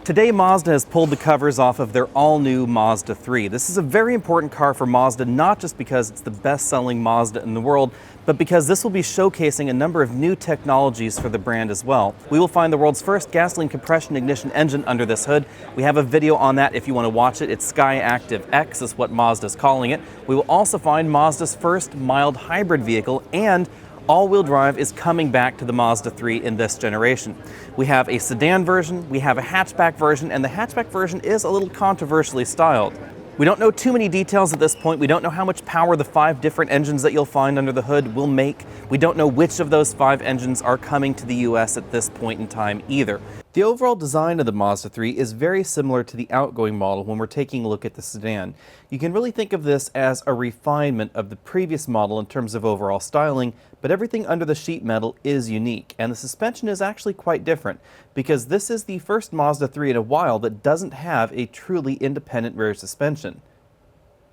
Today, Mazda has pulled the covers off of their all-new Mazda 3. This is a very important car for Mazda, not just because it's the best-selling Mazda in the world, but because this will be showcasing a number of new technologies for the brand as well. We will find the world's first gasoline compression ignition engine under this hood. We have a video on that if you want to watch it. It's SkyActiv-X is what Mazda's calling it. We will also find Mazda's first mild hybrid vehicle, and all-wheel drive is coming back to the Mazda 3 in this generation. We have a sedan version, we have a hatchback version, and the hatchback version is a little controversially styled. We don't know too many details at this point. We don't know how much power the 5 different engines that you'll find under the hood will make. We don't know which of those 5 engines are coming to the US at this point in time either. The overall design of the Mazda 3 is very similar to the outgoing model when we're taking a look at the sedan. You can really think of this as a refinement of the previous model in terms of overall styling, but everything under the sheet metal is unique, and the suspension is actually quite different, because this is the first Mazda 3 in a while that doesn't have a truly independent rear suspension.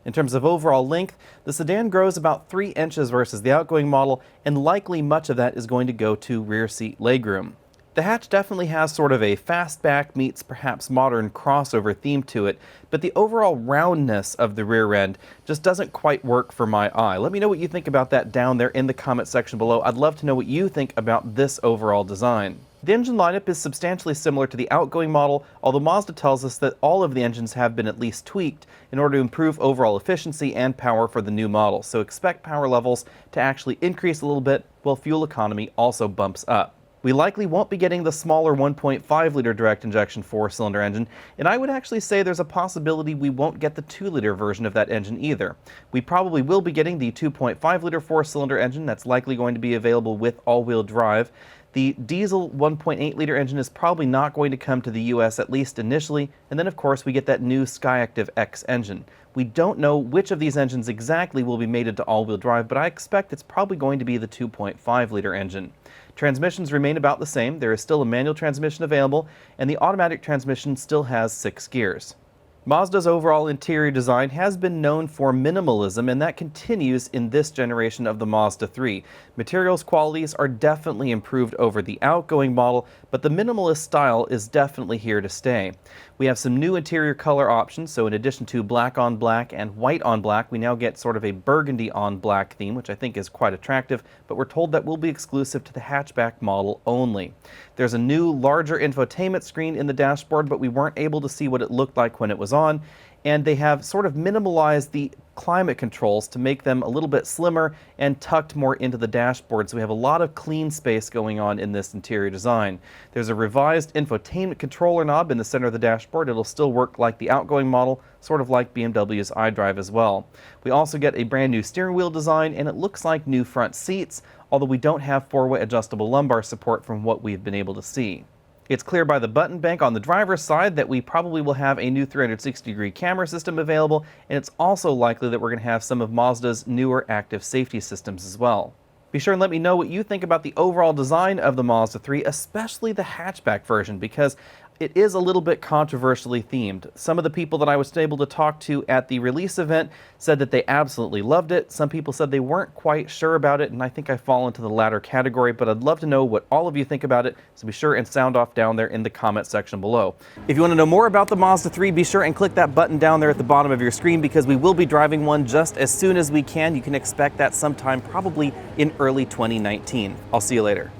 In terms of overall length, the sedan grows about 3 inches versus the outgoing model, and likely much of that is going to go to rear seat legroom. The hatch definitely has sort of a fastback meets perhaps modern crossover theme to it, but the overall roundness of the rear end just doesn't quite work for my eye. Let me know what you think about that down there in the comment section below. I'd love to know what you think about this overall design. The engine lineup is substantially similar to the outgoing model, although Mazda tells us that all of the engines have been at least tweaked in order to improve overall efficiency and power for the new model. So expect power levels to actually increase a little bit, while fuel economy also bumps up. We likely won't be getting the smaller 1.5-liter direct injection 4-cylinder engine, and I would actually say there's a possibility we won't get the 2-liter version of that engine either. We probably will be getting the 2.5-liter 4-cylinder engine that's likely going to be available with all-wheel drive. The diesel 1.8-liter engine is probably not going to come to the US, at least initially, and then of course we get that new SkyActiv-X engine. We don't know which of these engines exactly will be mated to all-wheel drive, but I expect it's probably going to be the 2.5-liter engine. Transmissions remain about the same. There is still a manual transmission available, and the automatic transmission still has 6 gears. Mazda's overall interior design has been known for minimalism, and that continues in this generation of the Mazda 3. Materials qualities are definitely improved over the outgoing model, but the minimalist style is definitely here to stay. We have some new interior color options, so in addition to black on black and white on black, we now get sort of a burgundy on black theme, which I think is quite attractive, but we're told that will be exclusive to the hatchback model only. There's a new, larger infotainment screen in the dashboard, but we weren't able to see what it looked like when it was on, and they have sort of minimalized the climate controls to make them a little bit slimmer and tucked more into the dashboard, so we have a lot of clean space going on in this interior design. There's a revised infotainment controller knob in the center of the dashboard. It'll still work like the outgoing model, sort of like BMW's iDrive as well. We also get a brand new steering wheel design, and it looks like new front seats, although we don't have 4-way adjustable lumbar support from what we've been able to see. It's clear by the button bank on the driver's side that we probably will have a new 360-degree camera system available, and it's also likely that we're going to have some of Mazda's newer active safety systems as well. Be sure and let me know what you think about the overall design of the Mazda 3, especially the hatchback version, because it is a little bit controversially themed. Some of the people that I was able to talk to at the release event said that they absolutely loved it. Some people said they weren't quite sure about it, and I think I fall into the latter category, but I'd love to know what all of you think about it, so be sure and sound off down there in the comment section below. If you want to know more about the Mazda 3, be sure and click that button down there at the bottom of your screen, because we will be driving one just as soon as we can. You can expect that sometime probably in early 2019. I'll see you later.